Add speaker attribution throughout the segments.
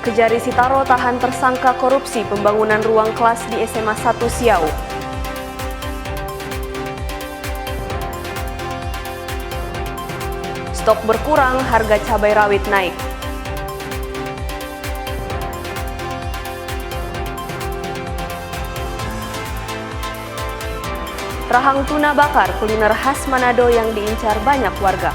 Speaker 1: Kejari Sitaro tahan tersangka korupsi pembangunan ruang kelas di SMA 1 Siau. Stok berkurang, harga cabai rawit naik. Rahang tuna bakar, kuliner khas Manado yang diincar banyak warga.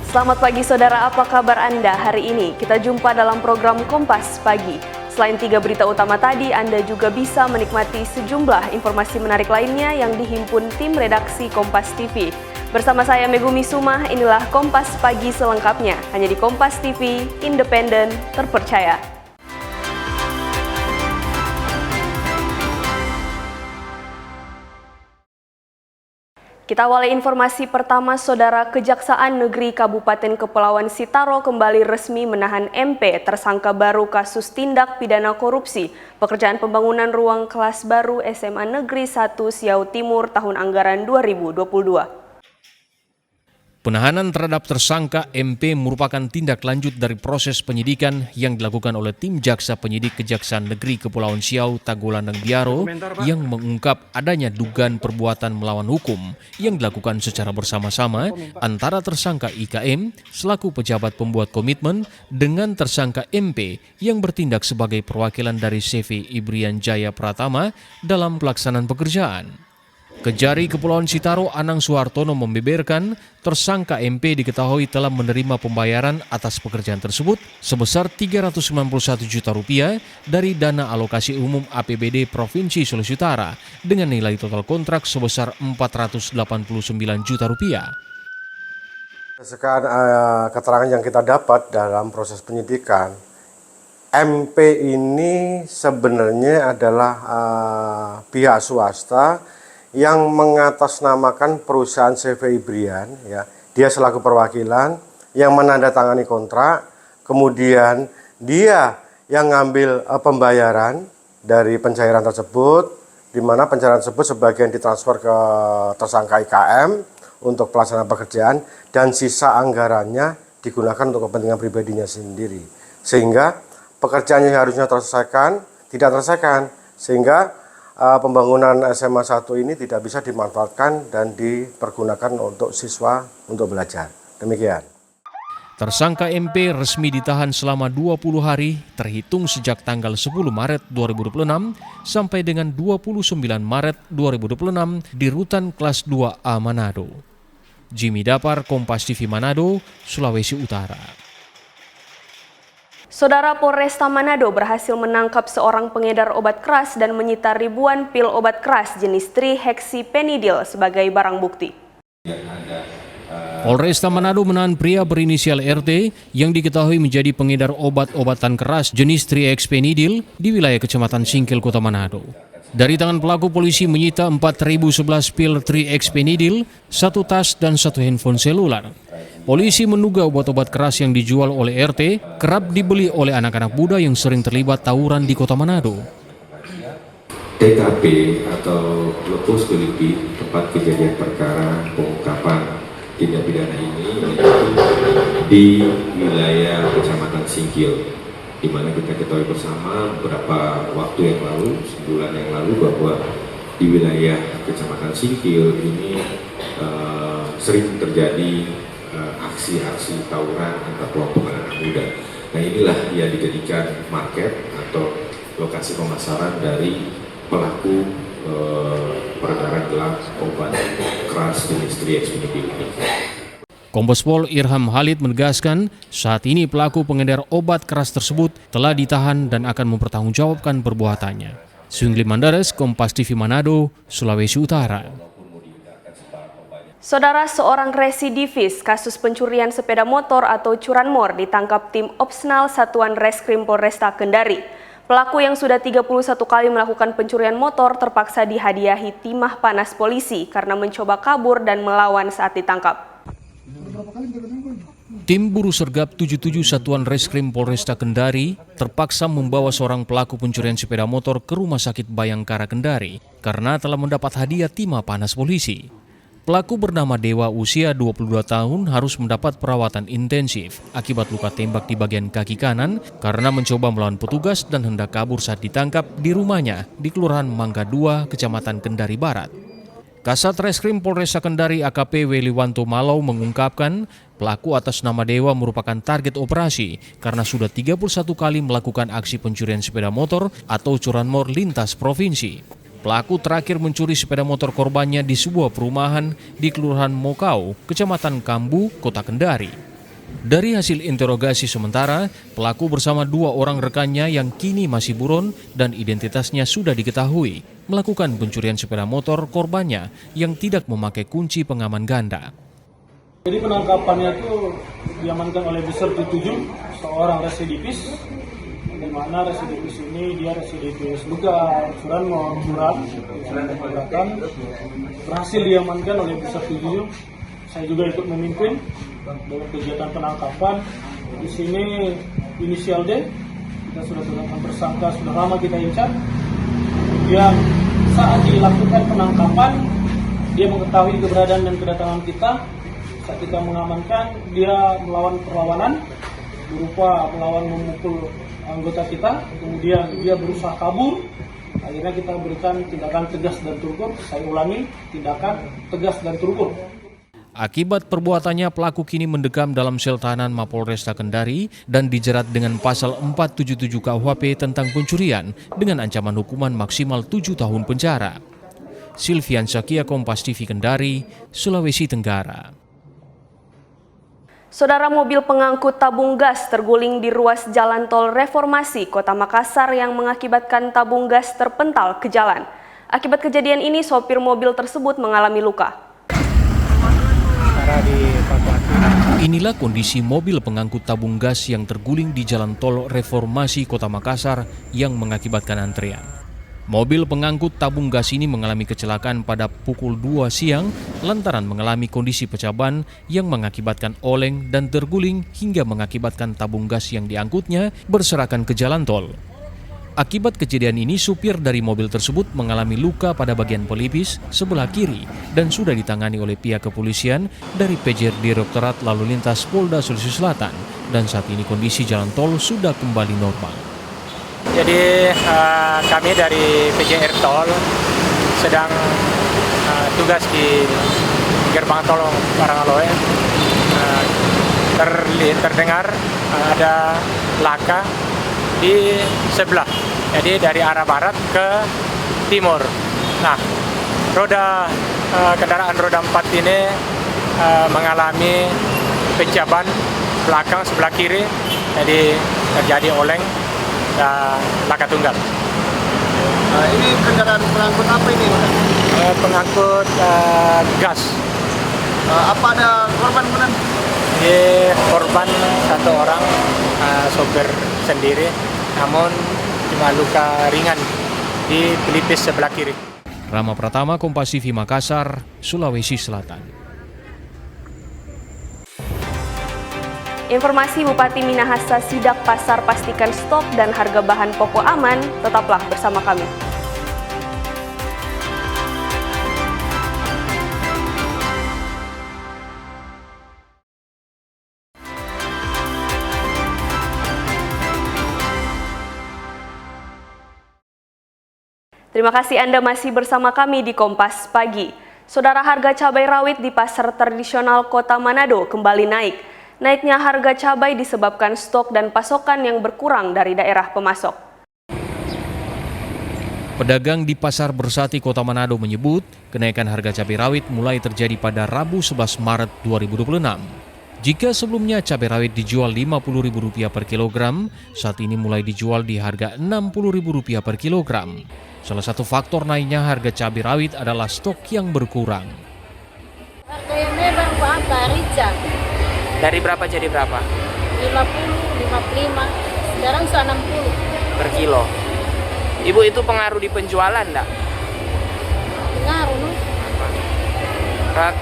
Speaker 1: Selamat pagi saudara, apa kabar Anda hari ini? Kita jumpa dalam program Kompas Pagi. Selain 3 berita utama tadi, Anda juga bisa menikmati sejumlah informasi menarik lainnya yang dihimpun tim redaksi Kompas TV. Bersama saya Megumi Sumah, inilah Kompas Pagi selengkapnya. Hanya di Kompas TV, independen, terpercaya. Kita awali informasi pertama, saudara. Kejaksaan Negeri Kabupaten Kepulauan Sitaro kembali resmi menahan MP, tersangka baru kasus tindak pidana korupsi pekerjaan pembangunan ruang kelas baru SMA Negeri 1 Siau Timur tahun anggaran 2022.
Speaker 2: Penahanan terhadap tersangka MP merupakan tindak lanjut dari proses penyidikan yang dilakukan oleh tim jaksa penyidik Kejaksaan Negeri Kepulauan Siau Tagulandang Biaro yang mengungkap adanya dugaan perbuatan melawan hukum yang dilakukan secara bersama-sama antara tersangka IKM selaku pejabat pembuat komitmen dengan tersangka MP yang bertindak sebagai perwakilan dari CV Ibrian Jaya Pratama dalam pelaksanaan pekerjaan. Kejari Kepulauan Sitaro Anang Suhartono membeberkan tersangka MP diketahui telah menerima pembayaran atas pekerjaan tersebut sebesar Rp391 juta dari dana alokasi umum APBD Provinsi Sulawesi Utara dengan nilai total kontrak sebesar Rp489 juta.
Speaker 3: Berdasarkan keterangan yang kita dapat dalam proses penyidikan, MP ini sebenarnya adalah pihak swasta yang mengatasnamakan perusahaan CV Ibrian, ya. Dia selaku perwakilan yang menandatangani kontrak, kemudian dia yang ngambil pembayaran dari pencairan tersebut, di mana pencairan tersebut sebagian ditransfer ke tersangka IKM untuk pelaksanaan pekerjaan dan sisa anggarannya digunakan untuk kepentingan pribadinya sendiri. Sehingga pekerjaannya harusnya terselesaikan, tidak terselesaikan, sehingga pembangunan SMA 1 ini tidak bisa dimanfaatkan dan dipergunakan untuk siswa untuk belajar. Demikian.
Speaker 2: Tersangka MP resmi ditahan selama 20 hari terhitung sejak tanggal 10 Maret 2026 sampai dengan 29 Maret 2026 di Rutan Kelas 2A Manado. Jimmy Dapar, Kompas TV Manado, Sulawesi Utara.
Speaker 1: Saudara, Polresta Manado berhasil menangkap seorang pengedar obat keras dan menyita ribuan pil obat keras jenis trihexypenidil sebagai barang bukti.
Speaker 2: Polresta Manado menahan pria berinisial RT yang diketahui menjadi pengedar obat-obatan keras jenis trihexypenidil di wilayah Kecamatan Singkil, Kota Manado. Dari tangan pelaku, polisi menyita 4.011 pil trihexypenidil, 1 tas dan 1 handphone seluler. Polisi menduga obat-obat keras yang dijual oleh RT kerap dibeli oleh anak-anak muda yang sering terlibat tawuran di Kota Manado.
Speaker 4: TKP atau Locus Delicti, tempat kejadian perkara pengungkapan tindak pidana ini yaitu di wilayah Kecamatan Singkil, di mana kita ketahui bersama beberapa waktu yang lalu, sebulan yang lalu, bahwa di wilayah Kecamatan Singkil ini sering terjadi aksi-aksi tawuran antar kelompok anak muda. Nah, inilah yang dijadikan market atau lokasi pemasaran dari pelaku peredaran gelap obat keras jenis trihexypenidil ini.
Speaker 2: Kombes Pol Irham Halid menegaskan saat ini pelaku pengedar obat keras tersebut telah ditahan dan akan mempertanggungjawabkan perbuatannya. Sungli Mandares, Kompas TV Manado, Sulawesi Utara.
Speaker 1: Saudara, seorang residivis kasus pencurian sepeda motor atau curanmor ditangkap tim Opsnal Satuan Reskrim Polresta Kendari. Pelaku yang sudah 31 kali melakukan pencurian motor terpaksa dihadiahi timah panas polisi karena mencoba kabur dan melawan saat ditangkap.
Speaker 2: Tim Buru Sergap 77 Satuan Reskrim Polresta Kendari terpaksa membawa seorang pelaku pencurian sepeda motor ke Rumah Sakit Bayangkara Kendari karena telah mendapat hadiah timah panas polisi. Pelaku bernama Dewa, usia 22 tahun, harus mendapat perawatan intensif akibat luka tembak di bagian kaki kanan karena mencoba melawan petugas dan hendak kabur saat ditangkap di rumahnya di Kelurahan Mangga 2, Kecamatan Kendari Barat. Kasat Reskrim Polresta Kendari AKP Weliwanto Malau mengungkapkan pelaku atas nama Dewa merupakan target operasi karena sudah 31 kali melakukan aksi pencurian sepeda motor atau curanmor lintas provinsi. Pelaku terakhir mencuri sepeda motor korbannya di sebuah perumahan di Kelurahan Mokau, Kecamatan Kambu, Kota Kendari. Dari hasil interogasi sementara, pelaku bersama 2 orang rekannya yang kini masih buron dan identitasnya sudah diketahui, melakukan pencurian sepeda motor korbannya yang tidak memakai kunci pengaman ganda.
Speaker 5: Jadi penangkapannya itu diamankan oleh beserta 7 seorang residivis, di mana residivis ini dia residivis luka curanmor perbuatan, berhasil diamankan oleh beserta 7. Saya juga ikut memimpin dalam kegiatan penangkapan. Di sini inisial D, kita sudah tetapkan tersangka, sudah lama kita incar. Kemudian saat dilakukan penangkapan, dia mengetahui keberadaan dan kedatangan kita. Saat kita mengamankan, dia melawan perlawanan, berupa melawan memukul anggota kita, kemudian dia berusaha kabur. Akhirnya kita berikan tindakan tegas dan terukur. Saya ulangi, tindakan tegas dan terukur.
Speaker 2: Akibat perbuatannya, pelaku kini mendekam dalam sel tahanan Mapolresta Kendari dan dijerat dengan pasal 477 KUHP tentang pencurian dengan ancaman hukuman maksimal 7 tahun penjara. Silvian Sakia, Kompas TV Kendari, Sulawesi Tenggara.
Speaker 1: Saudara, mobil pengangkut tabung gas terguling di ruas jalan tol Reformasi, Kota Makassar yang mengakibatkan tabung gas terpental ke jalan. Akibat kejadian ini, sopir mobil tersebut mengalami luka.
Speaker 2: Inilah kondisi mobil pengangkut tabung gas yang terguling di jalan tol Reformasi, Kota Makassar yang mengakibatkan antrean. Mobil pengangkut tabung gas ini mengalami kecelakaan pada pukul 2 siang lantaran mengalami kondisi pecah ban yang mengakibatkan oleng dan terguling hingga mengakibatkan tabung gas yang diangkutnya berserakan ke jalan tol. Akibat kejadian ini, supir dari mobil tersebut mengalami luka pada bagian pelipis sebelah kiri dan sudah ditangani oleh pihak kepolisian dari PJ Direktorat Lalu Lintas Polda Sulawesi Selatan dan saat ini kondisi jalan tol sudah kembali normal.
Speaker 6: Jadi kami dari PJR Tol sedang tugas di gerbang tol Parangaloe. Terdengar ada laka di sebelah, jadi dari arah barat ke timur. Nah, kendaraan roda 4 ini mengalami pecah ban belakang sebelah kiri, jadi terjadi oleng dan laka tunggal.
Speaker 7: Ini kendaraan pengangkut apa ini?
Speaker 6: Pengangkut gas.
Speaker 7: Apa ada korban benar?
Speaker 6: Korban 1 orang, sopir sendiri, namun cuma luka ringan di pelipis sebelah kiri.
Speaker 2: Rama Pratama, Kompas TV Makassar, Sulawesi Selatan.
Speaker 1: Informasi Bupati Minahasa sidak pasar, pastikan stok dan harga bahan pokok aman. Tetaplah bersama kami. Terima kasih Anda masih bersama kami di Kompas Pagi. Saudara, harga cabai rawit di pasar tradisional Kota Manado kembali naik. Naiknya harga cabai disebabkan stok dan pasokan yang berkurang dari daerah pemasok.
Speaker 2: Pedagang di Pasar Bersati Kota Manado menyebut kenaikan harga cabai rawit mulai terjadi pada Rabu 11 Maret 2026. Jika sebelumnya cabai rawit dijual Rp50.000 per kilogram, saat ini mulai dijual di harga Rp60.000 per kilogram. Salah satu faktor naiknya harga cabai rawit adalah stok yang berkurang.
Speaker 8: Harga yang memang apa, Rica?
Speaker 9: Dari berapa jadi berapa?
Speaker 8: 50, 55, sekarang 60
Speaker 9: per kilo. Ibu, itu pengaruh di penjualan enggak?
Speaker 8: Pengaruh, no?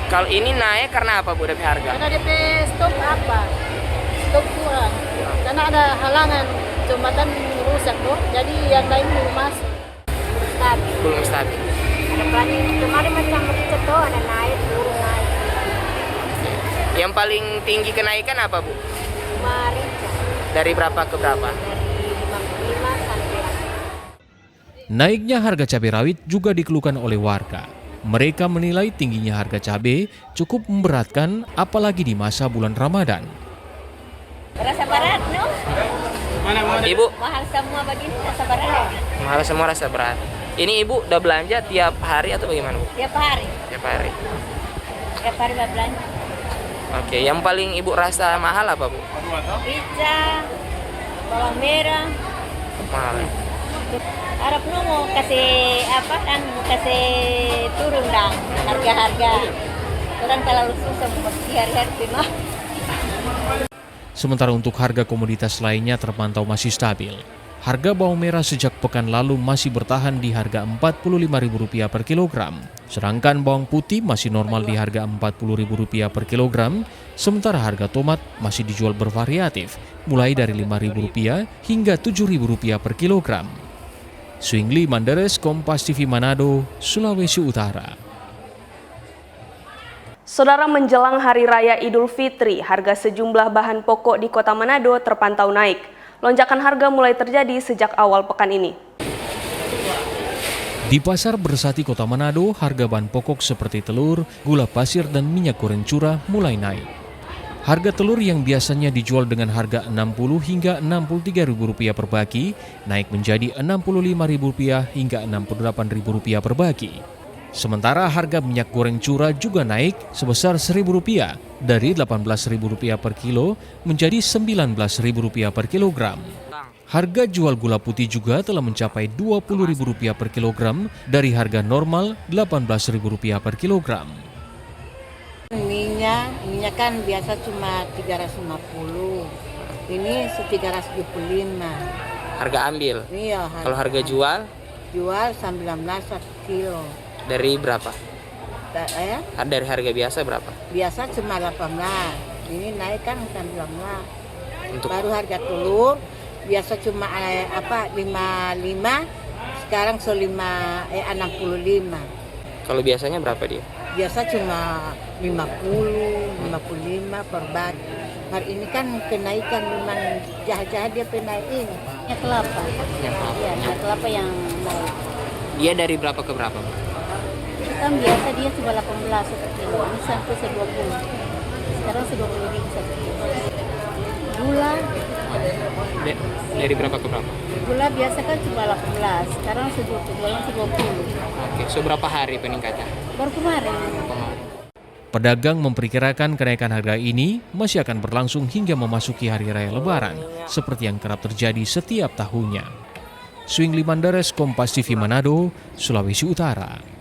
Speaker 9: Kalau ini naik karena apa, Bu, DP harga?
Speaker 8: Karena DP stok apa? stok kurang. Karena ada halangan jembatan rusak tuh, jadi yang lain belum masuk. Stabil.
Speaker 9: Belum stabil.
Speaker 8: Ada planning kemarin macam rica tuh ada naik turun naik.
Speaker 9: Yang paling tinggi kenaikan apa, Bu?
Speaker 8: Cuma rica
Speaker 9: Dari berapa ke berapa?
Speaker 8: dari 55 sampai
Speaker 2: Naiknya harga cabai rawit juga dikeluhkan oleh warga. Mereka menilai tingginya harga cabai cukup memberatkan apalagi di masa bulan Ramadan.
Speaker 8: rasa berat, no?
Speaker 9: Ibu,
Speaker 8: Mahal semua begini rasa berat.
Speaker 9: mahal semua rasa berat. Ini Ibu udah belanja tiap hari atau bagaimana, Bu?
Speaker 8: Tiap hari belanja.
Speaker 9: Oke, yang paling Ibu rasa mahal apa, Bu?
Speaker 8: Rica, bawang merah.
Speaker 9: Mahal.
Speaker 8: Harap nu mau kasih apa kan, mau kasih turun dong harga-harga. Orang kalau susah mesti hari-hari terima.
Speaker 2: Sementara untuk harga komoditas lainnya terpantau masih stabil. Harga bawang merah sejak pekan lalu masih bertahan di harga Rp45.000 per kilogram. Sedangkan bawang putih masih normal di harga Rp40.000 per kilogram. Sementara harga tomat masih dijual bervariatif, mulai dari Rp5.000 hingga Rp7.000 per kilogram. Swingli Manderes, Kompas TV Manado, Sulawesi Utara.
Speaker 1: Saudara, menjelang Hari Raya Idul Fitri, harga sejumlah bahan pokok di Kota Manado terpantau naik. Lonjakan harga mulai terjadi sejak awal pekan ini.
Speaker 2: Di Pasar Bersati Kota Manado, harga bahan pokok seperti telur, gula pasir, dan minyak goreng curah mulai naik. Harga telur yang biasanya dijual dengan harga Rp60 hingga Rp63.000 per baki, naik menjadi Rp65.000 hingga Rp68.000 per baki. Sementara harga minyak goreng curah juga naik sebesar Rp1.000 dari Rp18.000 per kilo menjadi Rp19.000 per kilogram. Harga jual gula putih juga telah mencapai Rp20.000 per kilogram dari harga normal Rp18.000 per kilogram.
Speaker 8: Minyak kan biasa cuma 350. Ini 375.
Speaker 9: Harga ambil.
Speaker 8: Iya,
Speaker 9: Kalau harga jual
Speaker 8: jual 19 satu kilo.
Speaker 9: dari berapa? Dari harga biasa berapa?
Speaker 8: Biasa cuma 18. Ini naik kan 19.
Speaker 9: Untuk
Speaker 8: Baru harga telur biasa cuma 55, sekarang 65
Speaker 9: kalau biasanya berapa dia?
Speaker 8: Biasa cuma 50, 55 per baki. Hari ini kan kenaikan memang jahat-jahat dia penaikin. Minyak kelapa. Iya, minyak kelapa yang naik.
Speaker 9: Dia dari berapa ke berapa?
Speaker 8: Kan biasa dia cuma 18 satu kilo, ini sampai 20. Sekarang 20.000 satu kilo. Gula.
Speaker 9: Dari berapa ke berapa?
Speaker 8: Gula biasa kan cuma 18, sekarang 20.
Speaker 9: Oke, seberapa hari peningkatan?
Speaker 8: Baru kemarin.
Speaker 2: Pedagang memperkirakan kenaikan harga ini masih akan berlangsung hingga memasuki Hari Raya Lebaran, seperti yang kerap terjadi setiap tahunnya. Swingli Manderes, Kompas TV Manado, Sulawesi Utara.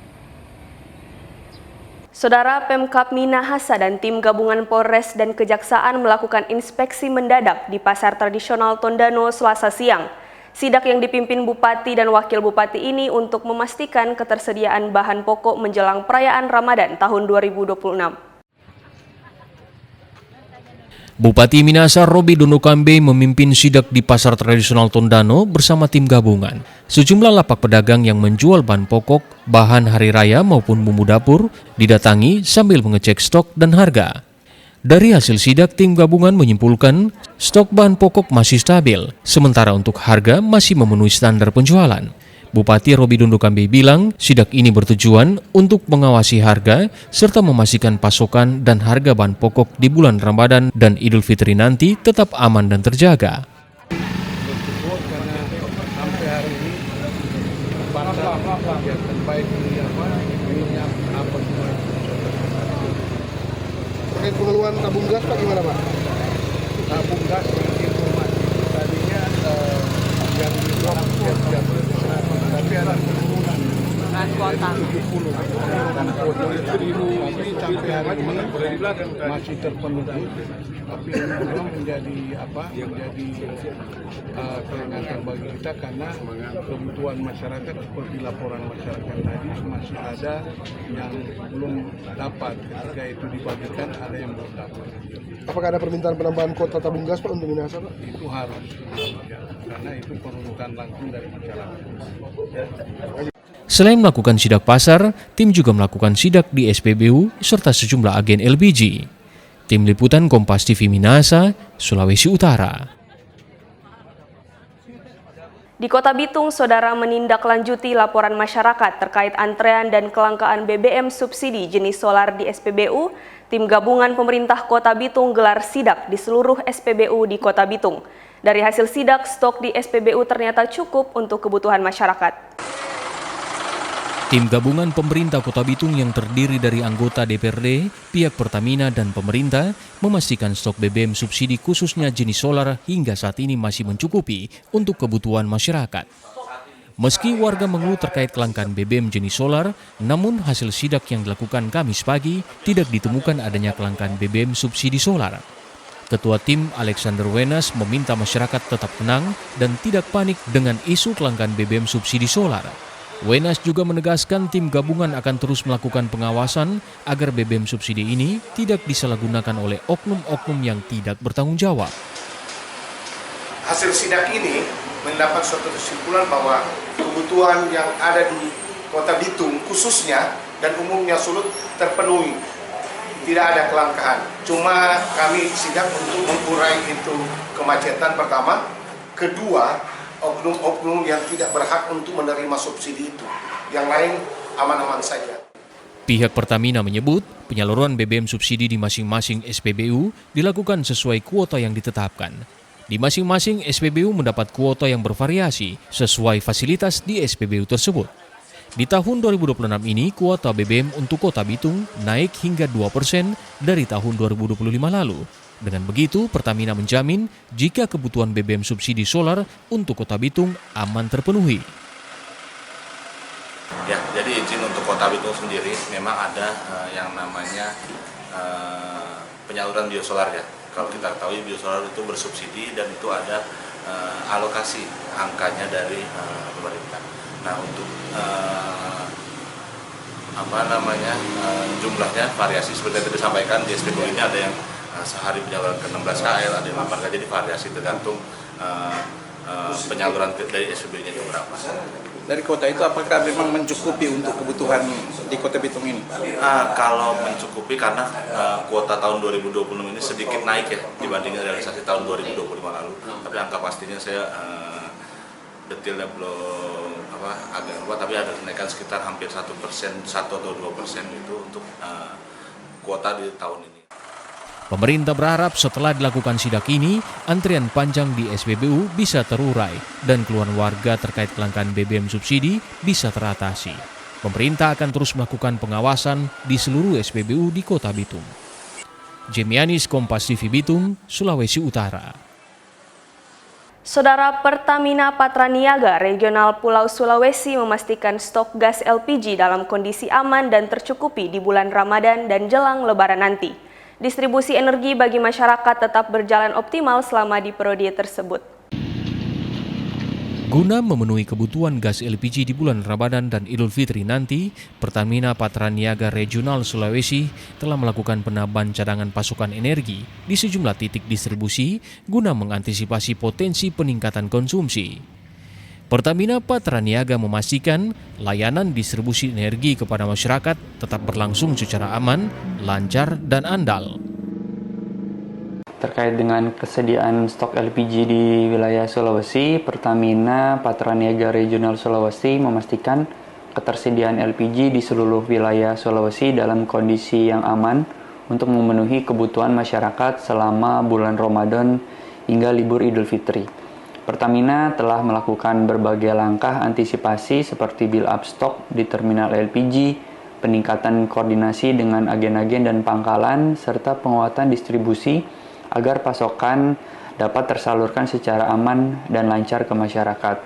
Speaker 1: Saudara, Pemkab Minahasa dan tim gabungan Polres dan Kejaksaan melakukan inspeksi mendadak di Pasar Tradisional Tondano Selasa siang. Sidak yang dipimpin Bupati dan Wakil Bupati ini untuk memastikan ketersediaan bahan pokok menjelang perayaan Ramadan tahun 2026.
Speaker 2: Bupati Minahasa Robi Dondokambe memimpin sidak di Pasar Tradisional Tondano bersama tim gabungan. Sejumlah lapak pedagang yang menjual bahan pokok, bahan hari raya maupun bumbu dapur didatangi sambil mengecek stok dan harga. Dari hasil sidak, tim gabungan menyimpulkan stok bahan pokok masih stabil, sementara untuk harga masih memenuhi standar penjualan. Bupati Robi Dondokambe bilang sidak ini bertujuan untuk mengawasi harga serta memastikan pasokan dan harga bahan pokok di bulan Ramadan dan Idul Fitri nanti tetap aman dan terjaga.
Speaker 7: Sampai hari ini pasar yang terbaik minyak apa semua. Terkait pengeluaran tabung gas Pak gimana Pak? Tabung gas yang informasi tadinya yang di blok siap tapi ada penurunan kuota 70 dan kuota itu sampai hari ini masih terpenuhi, tapi yang kedua menjadi kelengatan bagi kita karena kebutuhan masyarakat seperti laporan masyarakat tadi masih ada yang belum dapat. Ketika itu dibagikan ada yang belum dapat.
Speaker 10: Apakah ada permintaan penambahan kuota tabung gas Pak untuk Minahasa Pak?
Speaker 7: Itu harus, karena itu permintaan langsung dari masyarakat.
Speaker 2: Selain melakukan sidak pasar, tim juga melakukan sidak di SPBU serta sejumlah agen LPG. Tim Liputan Kompas TV Minahasa, Sulawesi Utara.
Speaker 1: Di Kota Bitung, saudara menindaklanjuti laporan masyarakat terkait antrean dan kelangkaan BBM subsidi jenis solar di SPBU. Tim gabungan pemerintah Kota Bitung gelar sidak di seluruh SPBU di Kota Bitung. Dari hasil sidak, stok di SPBU ternyata cukup untuk kebutuhan masyarakat.
Speaker 2: Tim gabungan pemerintah Kota Bitung yang terdiri dari anggota DPRD, pihak Pertamina dan pemerintah memastikan stok BBM subsidi khususnya jenis solar hingga saat ini masih mencukupi untuk kebutuhan masyarakat. Meski warga mengeluh terkait kelangkaan BBM jenis solar, namun hasil sidak yang dilakukan Kamis pagi tidak ditemukan adanya kelangkaan BBM subsidi solar. Ketua tim Alexander Wenas meminta masyarakat tetap tenang dan tidak panik dengan isu kelangkaan BBM subsidi solar. Wenas juga menegaskan tim gabungan akan terus melakukan pengawasan agar BBM subsidi ini tidak disalahgunakan oleh oknum-oknum yang tidak bertanggung jawab.
Speaker 3: Hasil sidak ini mendapat suatu kesimpulan bahwa kebutuhan yang ada di Kota Bitung khususnya dan umumnya Sulut terpenuhi. Tidak ada kelangkaan. Cuma kami sidak untuk mengurai itu kemacetan pertama. Kedua, oknum-oknum yang tidak berhak untuk menerima subsidi itu. Yang lain aman-aman saja.
Speaker 2: Pihak Pertamina menyebut penyaluran BBM subsidi di masing-masing SPBU dilakukan sesuai kuota yang ditetapkan. Di masing-masing SPBU mendapat kuota yang bervariasi sesuai fasilitas di SPBU tersebut. Di tahun 2026 ini, kuota BBM untuk Kota Bitung naik hingga 2% dari tahun 2025 lalu. Dengan begitu, Pertamina menjamin jika kebutuhan BBM subsidi solar untuk Kota Bitung aman terpenuhi.
Speaker 11: Ya, jadi izin untuk Kota Bitung sendiri memang ada yang namanya penyaluran biosolar ya. Kalau kita ketahui biosolar itu bersubsidi dan itu ada alokasi angkanya dari pemerintah. Nah, untuk jumlahnya variasi seperti yang tadi disampaikan di SPBU ini ada yang sehari penyaluran ke 16 KL, ada yang 8 KL, jadi variasi tergantung penyaluran dari SPBU-nya itu berapa.
Speaker 12: Dari kota itu apakah memang mencukupi untuk kebutuhan di Kota Bitung ini?
Speaker 11: Kalau mencukupi karena kuota tahun 2026 ini sedikit naik ya dibandingkan realisasi tahun 2025 lalu. Tapi angka pastinya saya detailnya belum agak lupa, tapi ada kenaikan sekitar hampir 1% atau 2% itu untuk kuota di tahun ini.
Speaker 2: Pemerintah berharap setelah dilakukan sidak ini, antrian panjang di SPBU bisa terurai dan keluhan warga terkait kelangkaan BBM subsidi bisa teratasi. Pemerintah akan terus melakukan pengawasan di seluruh SPBU di Kota Bitung. Jemianis, Kompas TV Bitung, Sulawesi Utara.
Speaker 1: Saudara, Pertamina Patraniaga Regional Pulau Sulawesi memastikan stok gas LPG dalam kondisi aman dan tercukupi di bulan Ramadan dan jelang Lebaran nanti. Distribusi energi bagi masyarakat tetap berjalan optimal selama di periode tersebut.
Speaker 2: Guna memenuhi kebutuhan gas LPG di bulan Ramadan dan Idul Fitri nanti, Pertamina Patraniaga Regional Sulawesi telah melakukan penambahan cadangan pasokan energi di sejumlah titik distribusi guna mengantisipasi potensi peningkatan konsumsi. Pertamina Patraniaga memastikan layanan distribusi energi kepada masyarakat tetap berlangsung secara aman, lancar, dan andal.
Speaker 13: Terkait dengan kesediaan stok LPG di wilayah Sulawesi, Pertamina Patraniaga Regional Sulawesi memastikan ketersediaan LPG di seluruh wilayah Sulawesi dalam kondisi yang aman untuk memenuhi kebutuhan masyarakat selama bulan Ramadan hingga libur Idul Fitri. Pertamina telah melakukan berbagai langkah antisipasi seperti build-up stok di terminal LPG, peningkatan koordinasi dengan agen-agen dan pangkalan, serta penguatan distribusi agar pasokan dapat tersalurkan secara aman dan lancar ke masyarakat.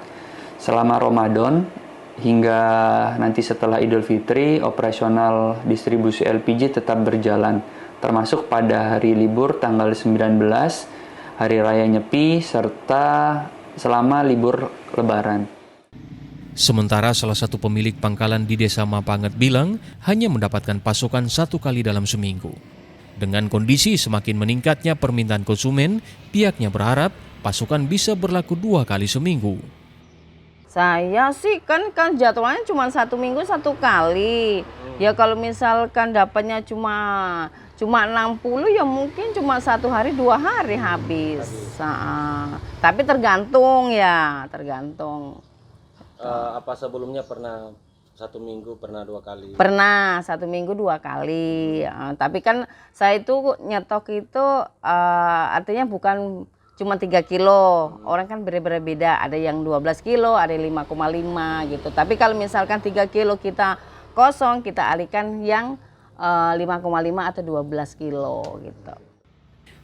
Speaker 13: Selama Ramadan hingga nanti setelah Idul Fitri, operasional distribusi LPG tetap berjalan. termasuk pada hari libur tanggal 19, Hari Raya Nyepi, serta selama libur Lebaran.
Speaker 2: Sementara salah satu pemilik pangkalan di Desa Mapanget bilang hanya mendapatkan pasokan 1 kali dalam seminggu. Dengan kondisi semakin meningkatnya permintaan konsumen, pihaknya berharap pasokan bisa berlaku 2 kali seminggu.
Speaker 14: Saya sih kan jadwalnya cuma 1 minggu 1 kali. Ya kalau misalkan dapatnya cuma 60 ya mungkin cuma 1 hari 2 hari habis. Tapi tergantung.
Speaker 15: Apa sebelumnya pernah 1 minggu pernah 2 kali?
Speaker 14: Pernah 1 minggu 2 kali. Tapi kan saya itu nyetok itu artinya bukan cuma 3 kilo, orang kan berbeda-beda, ada yang 12 kilo, ada yang 5,5 gitu. Tapi kalau misalkan 3 kilo kita kosong, kita alihkan yang 5,5 atau 12 kilo gitu.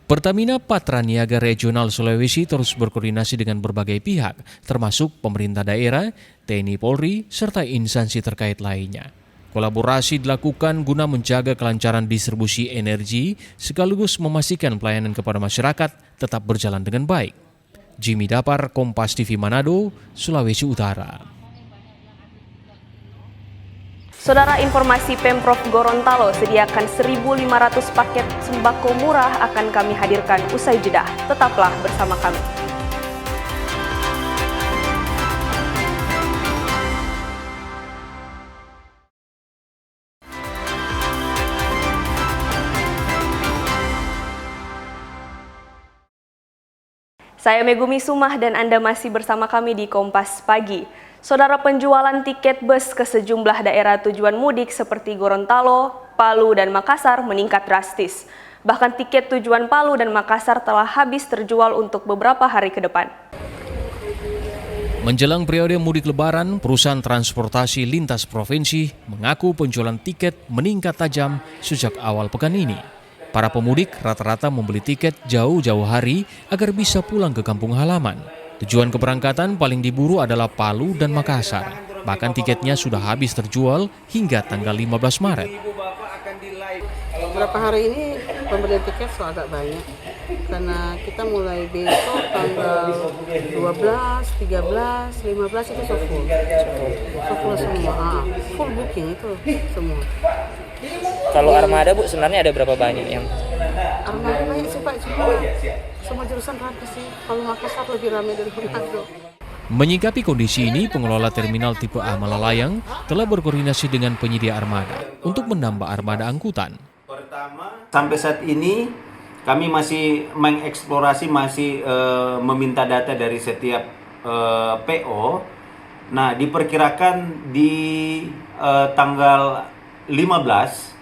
Speaker 2: Pertamina Patraniaga Regional Sulawesi terus berkoordinasi dengan berbagai pihak, termasuk pemerintah daerah, TNI Polri, serta instansi terkait lainnya. Kolaborasi dilakukan guna menjaga kelancaran distribusi energi sekaligus memastikan pelayanan kepada masyarakat tetap berjalan dengan baik. Jimmy Dapar, Kompas TV Manado, Sulawesi Utara.
Speaker 1: Saudara, informasi Pemprov Gorontalo sediakan 1.500 paket sembako murah akan kami hadirkan usai jeda. Tetaplah bersama kami. Saya Megumi Sumah dan Anda masih bersama kami di Kompas Pagi. Saudara, penjualan tiket bus ke sejumlah daerah tujuan mudik seperti Gorontalo, Palu, dan Makassar meningkat drastis. Bahkan tiket tujuan Palu dan Makassar telah habis terjual untuk beberapa hari ke depan.
Speaker 2: Menjelang periode mudik Lebaran, perusahaan transportasi lintas provinsi mengaku penjualan tiket meningkat tajam sejak awal pekan ini. Para pemudik rata-rata membeli tiket jauh-jauh hari agar bisa pulang ke kampung halaman. Tujuan keberangkatan paling diburu adalah Palu dan Makassar. Bahkan tiketnya sudah habis terjual hingga tanggal 15 Maret.
Speaker 16: Beberapa hari ini pembelian tiket agak banyak. Karena kita mulai besok tanggal 12, 13, 15 itu full. Full semua. Full booking itu semua.
Speaker 9: Kalau armada Bu sebenarnya ada berapa banyak yang?
Speaker 16: Armada banyak sih Pak, semua jurusan rapi sih. Kalau Makassar lebih ramai dari Manado.
Speaker 2: Menyikapi kondisi ini, pengelola terminal tipe A Malalayang telah berkoordinasi dengan penyedia armada untuk menambah armada angkutan.
Speaker 17: Sampai saat ini kami masih mengeksplorasi, masih meminta data dari setiap PO. Nah, diperkirakan di tanggal 15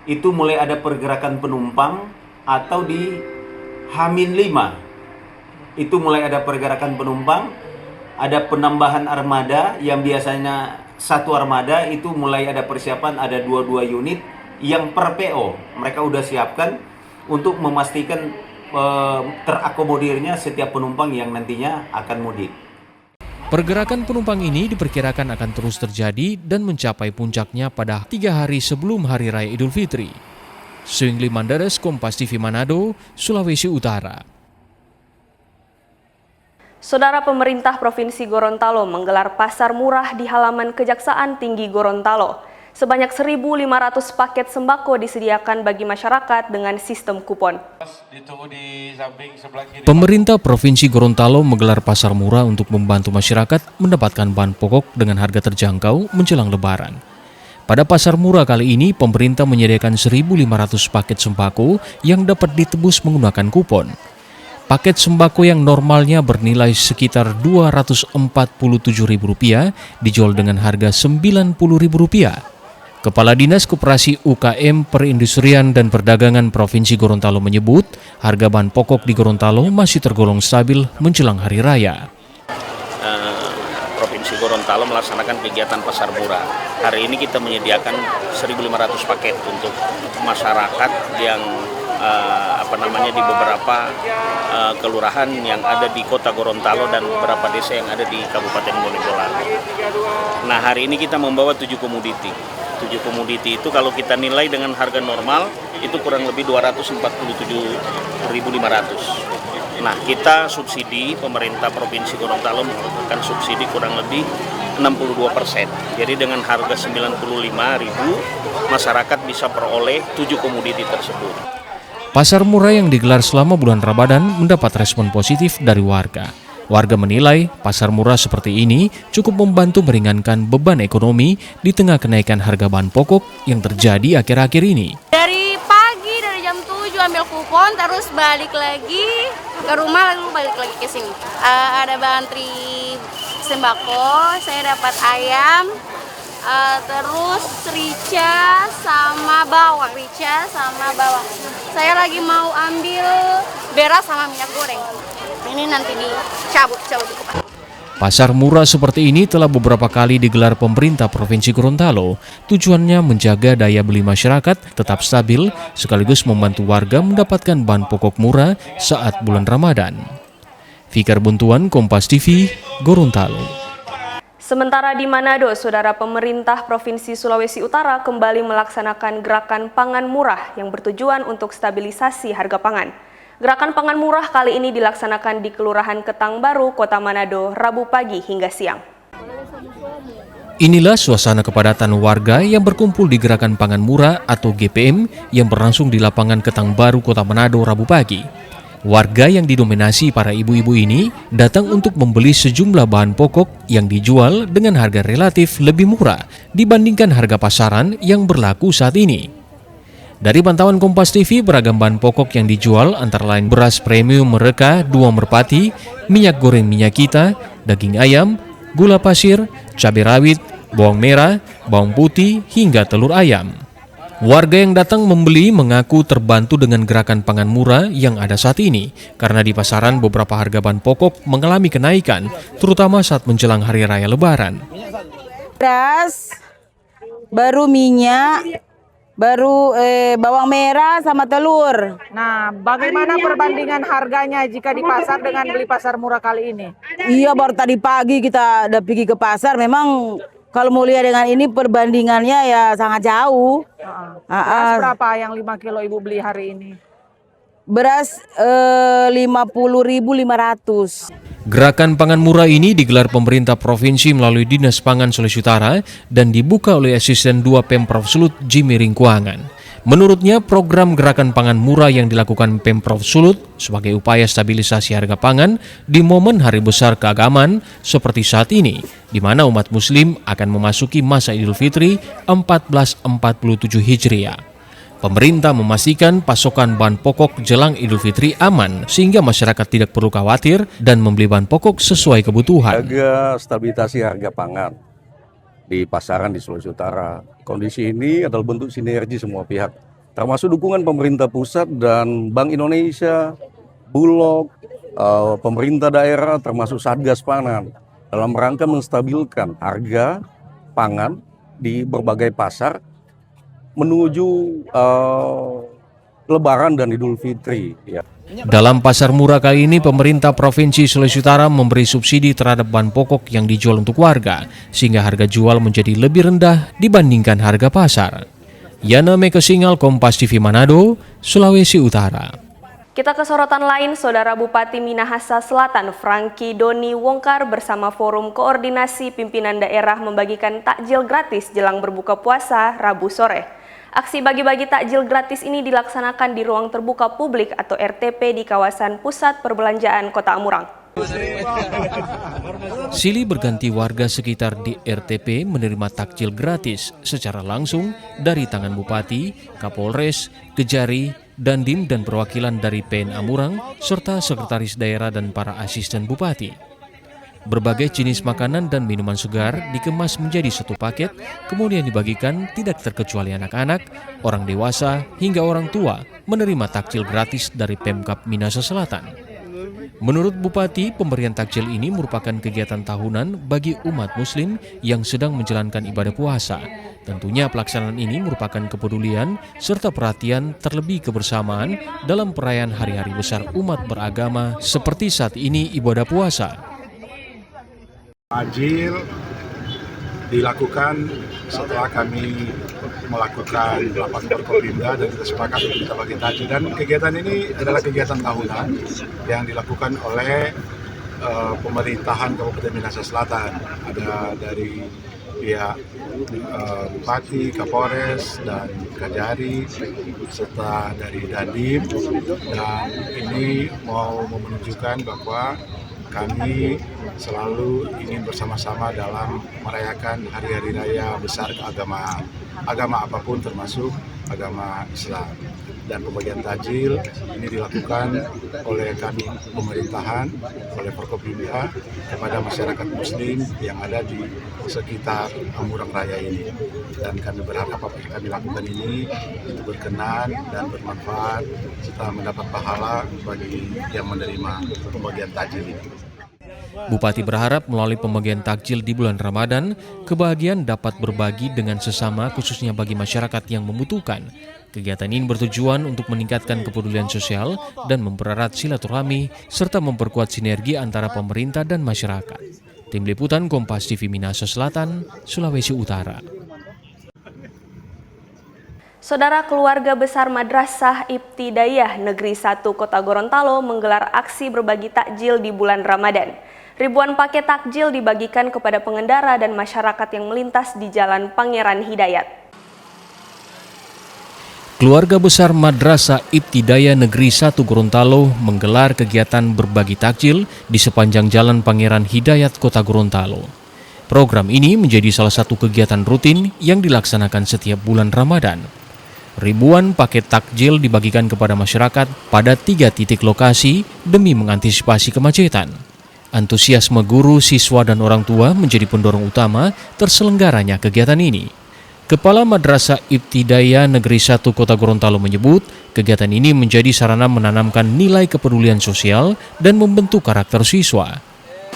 Speaker 17: itu mulai ada pergerakan penumpang, atau di H-5 itu mulai ada pergerakan penumpang, ada penambahan armada yang biasanya 1 armada itu mulai ada persiapan, ada 22 unit yang per PO mereka udah siapkan untuk memastikan terakomodirnya setiap penumpang yang nantinya akan mudik.
Speaker 2: Pergerakan penumpang ini diperkirakan akan terus terjadi dan mencapai puncaknya pada 3 hari sebelum Hari Raya Idul Fitri. Swingli Mandares, Kompas TV Manado, Sulawesi Utara.
Speaker 1: Saudara, pemerintah Provinsi Gorontalo menggelar pasar murah di halaman Kejaksaan Tinggi Gorontalo. Sebanyak 1.500 paket sembako disediakan bagi masyarakat dengan sistem kupon.
Speaker 2: Pemerintah Provinsi Gorontalo menggelar pasar murah untuk membantu masyarakat mendapatkan bahan pokok dengan harga terjangkau menjelang Lebaran. Pada pasar murah kali ini, pemerintah menyediakan 1.500 paket sembako yang dapat ditebus menggunakan kupon. Paket sembako yang normalnya bernilai sekitar Rp247.000 dijual dengan harga Rp90.000. Kepala Dinas Koperasi UKM Perindustrian dan Perdagangan Provinsi Gorontalo menyebut harga bahan pokok di Gorontalo masih tergolong stabil menjelang Hari Raya.
Speaker 18: Provinsi Gorontalo melaksanakan kegiatan pasar murah. Hari ini kita menyediakan 1.500 paket untuk masyarakat yang di beberapa kelurahan yang ada di Kota Gorontalo dan beberapa desa yang ada di Kabupaten Bonebolang. Nah, hari ini kita membawa 7 komoditi. 7 komoditi itu kalau kita nilai dengan harga normal itu kurang lebih 247.500. Nah, kita subsidi, pemerintah Provinsi Gorontalo melakukan subsidi kurang lebih 62%. Jadi dengan harga 95.000, masyarakat bisa peroleh 7 komoditi tersebut.
Speaker 2: Pasar murah yang digelar selama bulan Ramadan mendapat respon positif dari warga. Warga menilai pasar murah seperti ini cukup membantu meringankan beban ekonomi di tengah kenaikan harga bahan pokok yang terjadi akhir-akhir ini.
Speaker 19: Dari pagi, dari jam 7 ambil kupon, terus balik lagi ke rumah, lalu balik lagi ke sini. Ada bantri sembako, saya dapat ayam, terus rica sama bawang. Saya lagi mau ambil beras sama minyak goreng. Ini nanti dicabut di kupon.
Speaker 2: Pasar murah seperti ini telah beberapa kali digelar pemerintah Provinsi Gorontalo. Tujuannya menjaga daya beli masyarakat tetap stabil, sekaligus membantu warga mendapatkan bahan pokok murah saat bulan Ramadan. Fikar Buntuan, Kompas TV, Gorontalo.
Speaker 1: Sementara di Manado, saudara, pemerintah Provinsi Sulawesi Utara kembali melaksanakan gerakan pangan murah yang bertujuan untuk stabilisasi harga pangan. Gerakan pangan murah kali ini dilaksanakan di Kelurahan Ketang Baru, Kota Manado, Rabu pagi hingga siang.
Speaker 2: Inilah suasana kepadatan warga yang berkumpul di Gerakan Pangan Murah atau GPM yang berlangsung di lapangan Ketang Baru, Kota Manado, Rabu pagi. Warga yang didominasi para ibu-ibu ini datang untuk membeli sejumlah bahan pokok yang dijual dengan harga relatif lebih murah dibandingkan harga pasaran yang berlaku saat ini. Dari pantauan Kompas TV, beragam bahan pokok yang dijual antara lain beras premium Mereka 2 merpati, minyak goreng minyak kita, daging ayam, gula pasir, cabai rawit, bawang merah, bawang putih, hingga telur ayam. Warga yang datang membeli mengaku terbantu dengan gerakan pangan murah yang ada saat ini, karena di pasaran beberapa harga bahan pokok mengalami kenaikan, terutama saat menjelang Hari Raya Lebaran.
Speaker 20: Beras, baru minyak, baru bawang merah sama telur.
Speaker 21: Nah, bagaimana perbandingan harganya jika di pasar dengan beli pasar murah kali ini?
Speaker 20: Iya, baru tadi pagi kita udah pergi ke pasar. Memang kalau mau lihat dengan ini perbandingannya ya sangat jauh.
Speaker 21: Beras berapa yang 5 kilo Ibu beli hari ini?
Speaker 20: Beras 50.500.
Speaker 2: Gerakan pangan murah ini digelar pemerintah provinsi melalui Dinas Pangan Sulawesi Utara dan dibuka oleh Asisten 2 Pemprov Sulut Jimmy Ringkuangan. Menurutnya, program gerakan pangan murah yang dilakukan Pemprov Sulut sebagai upaya stabilisasi harga pangan di momen hari besar keagamaan seperti saat ini, di mana umat Muslim akan memasuki masa Idul Fitri 1447 Hijriah. Pemerintah memastikan pasokan bahan pokok jelang Idul Fitri aman sehingga masyarakat tidak perlu khawatir dan membeli bahan pokok sesuai kebutuhan.
Speaker 22: Jaga stabilisasi harga pangan di pasaran di Sulawesi Utara. Kondisi ini adalah bentuk sinergi semua pihak, termasuk dukungan pemerintah pusat dan Bank Indonesia, Bulog, pemerintah daerah, termasuk Satgas Pangan dalam rangka menstabilkan harga pangan di berbagai pasar menuju Lebaran dan Idul Fitri. Ya.
Speaker 2: Dalam pasar murah kali ini, pemerintah Provinsi Sulawesi Utara memberi subsidi terhadap bahan pokok yang dijual untuk warga, sehingga harga jual menjadi lebih rendah dibandingkan harga pasar. Yana Mekesingal, Kompas TV Manado, Sulawesi Utara.
Speaker 1: Kita ke sorotan lain, Saudara Bupati Minahasa Selatan Franky Doni Wongkar bersama Forum Koordinasi Pimpinan Daerah membagikan takjil gratis jelang berbuka puasa Rabu sore. Aksi bagi-bagi takjil gratis ini dilaksanakan di ruang terbuka publik atau RTP di kawasan Pusat Perbelanjaan Kota Amurang.
Speaker 2: Silih berganti warga sekitar di RTP menerima takjil gratis secara langsung dari tangan Bupati, Kapolres, Kejari, Dandim dan perwakilan dari PN Amurang serta Sekretaris Daerah dan para asisten Bupati. Berbagai jenis makanan dan minuman segar dikemas menjadi satu paket, kemudian dibagikan tidak terkecuali anak-anak, orang dewasa, hingga orang tua menerima takjil gratis dari Pemkab Minahasa Selatan. Menurut Bupati, pemberian takjil ini merupakan kegiatan tahunan bagi umat Muslim yang sedang menjalankan ibadah puasa. Tentunya pelaksanaan ini merupakan kepedulian serta perhatian terlebih kebersamaan dalam perayaan hari-hari besar umat beragama seperti saat ini ibadah puasa.
Speaker 23: Takjil
Speaker 4: dilakukan setelah kami melakukan rapat Forkopimda dan kita sepakat untuk kita bagi takjil. Dan kegiatan ini adalah kegiatan tahunan yang dilakukan oleh pemerintahan Kabupaten Minahasa Selatan. Ada dari pihak Bupati, Kapolres, dan Kajari, serta dari Dandim. Dan ini mau menunjukkan bahwa kami selalu ingin bersama-sama dalam merayakan hari-hari raya besar keagamaan, agama apapun termasuk agama Islam. Dan pembagian takjil ini dilakukan oleh kami pemerintahan, oleh Forkopimda kepada masyarakat Muslim yang ada di sekitar Murang Raya ini. Dan kami berharap apa yang kami lakukan ini itu berkenan dan bermanfaat serta mendapat pahala bagi yang menerima pembagian takjil ini.
Speaker 2: Bupati berharap melalui pembagian takjil di bulan Ramadan, kebahagiaan dapat berbagi dengan sesama khususnya bagi masyarakat yang membutuhkan. Kegiatan ini bertujuan untuk meningkatkan kepedulian sosial dan mempererat silaturahmi serta memperkuat sinergi antara pemerintah dan masyarakat. Tim Liputan Kompas TV Minahasa Selatan, Sulawesi Utara.
Speaker 1: Saudara, keluarga besar Madrasah Ibtidaiyah Negeri 1 Kota Gorontalo menggelar aksi berbagi takjil di bulan Ramadan. Ribuan paket takjil dibagikan kepada pengendara dan masyarakat yang melintas di Jalan Pangeran Hidayat.
Speaker 2: Keluarga besar Madrasah Ibtidaiyah Negeri 1 Gorontalo menggelar kegiatan berbagi takjil di sepanjang Jalan Pangeran Hidayat Kota Gorontalo. Program ini menjadi salah satu kegiatan rutin yang dilaksanakan setiap bulan Ramadan. Ribuan paket takjil dibagikan kepada masyarakat pada 3 titik lokasi demi mengantisipasi kemacetan. Antusiasme guru, siswa, dan orang tua menjadi pendorong utama terselenggaranya kegiatan ini. Kepala Madrasah Ibtidaiyah Negeri 1 Kota Gorontalo menyebut, kegiatan ini menjadi sarana menanamkan nilai kepedulian sosial dan membentuk karakter siswa.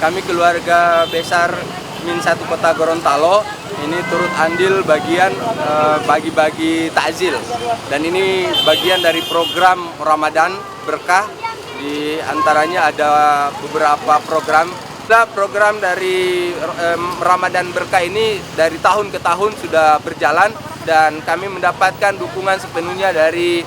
Speaker 5: Kami keluarga besar Min 1 Kota Gorontalo ini turut andil bagian bagi-bagi takjil. Dan ini bagian dari program Ramadan Berkah. Di antaranya ada beberapa program. Program dari Ramadan Berkah ini dari tahun ke tahun sudah berjalan dan kami mendapatkan dukungan sepenuhnya dari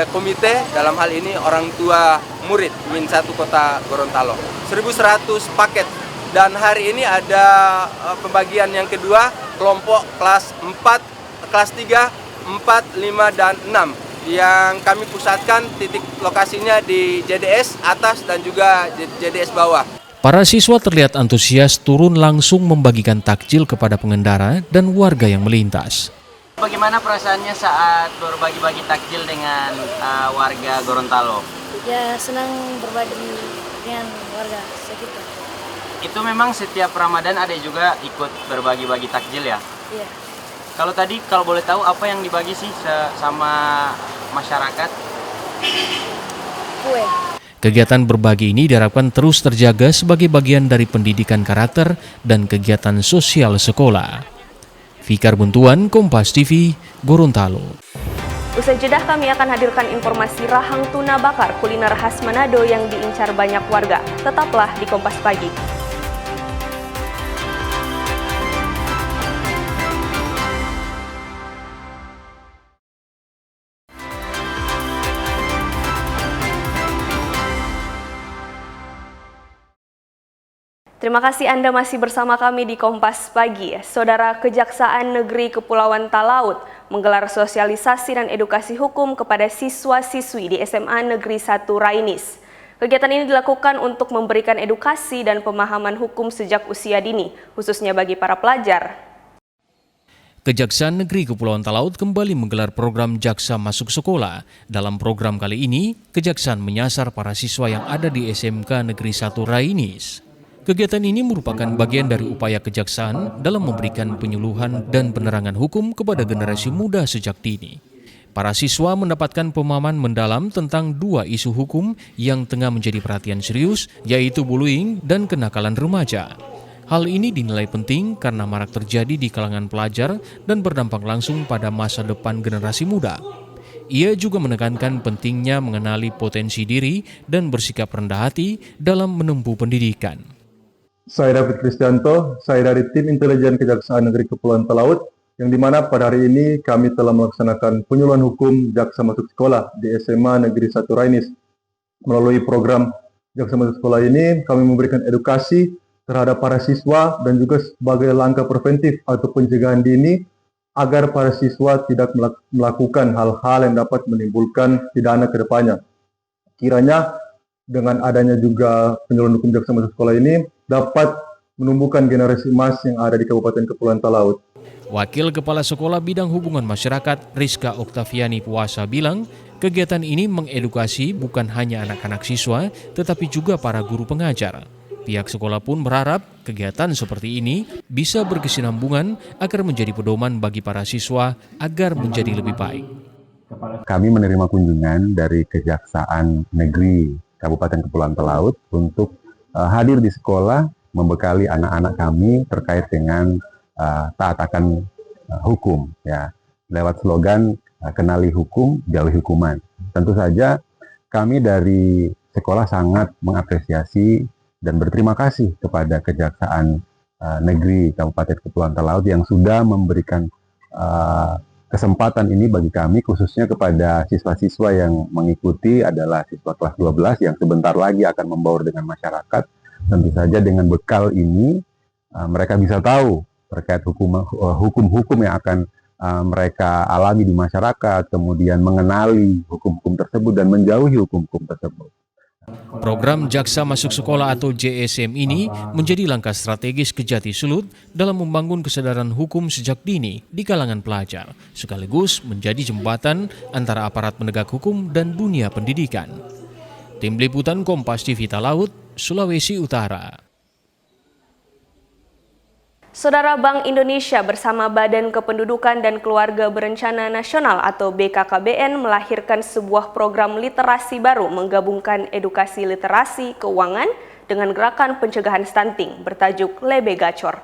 Speaker 5: komite, dalam hal ini orang tua murid Min 1 Kota Gorontalo. 1.100 paket dan hari ini ada pembagian yang kedua kelompok kelas 4, kelas 3, 4, 5, dan 6 yang kami pusatkan titik lokasinya di JDS atas dan juga JDS bawah.
Speaker 2: Para siswa terlihat antusias turun langsung membagikan takjil kepada pengendara dan warga yang melintas.
Speaker 23: Bagaimana perasaannya saat berbagi-bagi takjil dengan warga Gorontalo?
Speaker 19: Ya, senang berbagi dengan warga sekitar.
Speaker 23: Itu memang setiap Ramadan ada juga ikut berbagi-bagi takjil ya?
Speaker 19: Iya.
Speaker 23: Kalau boleh tahu apa yang dibagi sih sama masyarakat?
Speaker 19: Kue.
Speaker 2: Kegiatan berbagi ini diharapkan terus terjaga sebagai bagian dari pendidikan karakter dan kegiatan sosial sekolah. Fikar Buntuan, Kompas TV, Gorontalo.
Speaker 1: Usai jeda kami akan hadirkan informasi rahang tuna bakar kuliner khas Manado yang diincar banyak warga. Tetaplah di Kompas Pagi. Terima kasih Anda masih bersama kami di Kompas Pagi. Saudara, Kejaksaan Negeri Kepulauan Talaut menggelar sosialisasi dan edukasi hukum kepada siswa-siswi di SMA Negeri 1 Rainis. Kegiatan ini dilakukan untuk memberikan edukasi dan pemahaman hukum sejak usia dini, khususnya bagi para pelajar.
Speaker 2: Kejaksaan Negeri Kepulauan Talaut kembali menggelar program Jaksa Masuk Sekolah. Dalam program kali ini, Kejaksaan menyasar para siswa yang ada di SMK Negeri 1 Rainis. Kegiatan ini merupakan bagian dari upaya Kejaksaan dalam memberikan penyuluhan dan penerangan hukum kepada generasi muda sejak dini. Para siswa mendapatkan pemahaman mendalam tentang 2 isu hukum yang tengah menjadi perhatian serius, yaitu bullying dan kenakalan remaja. Hal ini dinilai penting karena marak terjadi di kalangan pelajar dan berdampak langsung pada masa depan generasi muda. Ia juga menekankan pentingnya mengenali potensi diri dan bersikap rendah hati dalam menempuh pendidikan.
Speaker 6: Saya David Kristianto, saya dari Tim Intelijen Kejaksaan Negeri Kepulauan Talaut, yang dimana pada hari ini kami telah melaksanakan penyuluhan hukum Jaksa Masuk Sekolah di SMA Negeri 1 Rainis. Melalui program Jaksa Masuk Sekolah ini, kami memberikan edukasi terhadap para siswa dan juga sebagai langkah preventif atau pencegahan dini agar para siswa tidak melakukan hal-hal yang dapat menimbulkan pidana ke depannya. Kiranya dengan adanya juga penyuluhan hukum Jaksa Masuk Sekolah ini dapat menumbuhkan generasi emas yang ada di Kabupaten Kepulauan Talaut.
Speaker 2: Wakil Kepala Sekolah Bidang Hubungan Masyarakat Rizka Oktaviani Puasa bilang, kegiatan ini mengedukasi bukan hanya anak-anak siswa, tetapi juga para guru pengajar. Pihak sekolah pun berharap kegiatan seperti ini bisa berkesinambungan agar menjadi pedoman bagi para siswa agar menjadi lebih baik.
Speaker 8: Kami menerima kunjungan dari Kejaksaan Negeri Kabupaten Kepulauan Talaut untuk hadir di sekolah membekali anak-anak kami terkait dengan taat akan hukum, ya, lewat slogan kenali hukum, jauhi hukuman. Tentu saja kami dari sekolah sangat mengapresiasi dan berterima kasih kepada Kejaksaan Negeri Kabupaten Kepulauan Talaut yang sudah memberikan kesempatan ini bagi kami, khususnya kepada siswa-siswa yang mengikuti adalah siswa kelas 12 yang sebentar lagi akan membaur dengan masyarakat. Tentu saja dengan bekal ini mereka bisa tahu terkait hukum-hukum yang akan mereka alami di masyarakat, kemudian mengenali hukum-hukum tersebut dan menjauhi hukum-hukum tersebut.
Speaker 2: Program Jaksa Masuk Sekolah atau JSM ini menjadi langkah strategis Kejati Sulut dalam membangun kesadaran hukum sejak dini di kalangan pelajar, sekaligus menjadi jembatan antara aparat penegak hukum dan dunia pendidikan. Tim Liputan Kompas TV Talaut, Sulawesi Utara.
Speaker 1: Saudara, Bank Indonesia bersama Badan Kependudukan dan Keluarga Berencana Nasional atau BKKBN melahirkan sebuah program literasi baru menggabungkan edukasi literasi keuangan dengan gerakan pencegahan stunting bertajuk Lebe Gacor.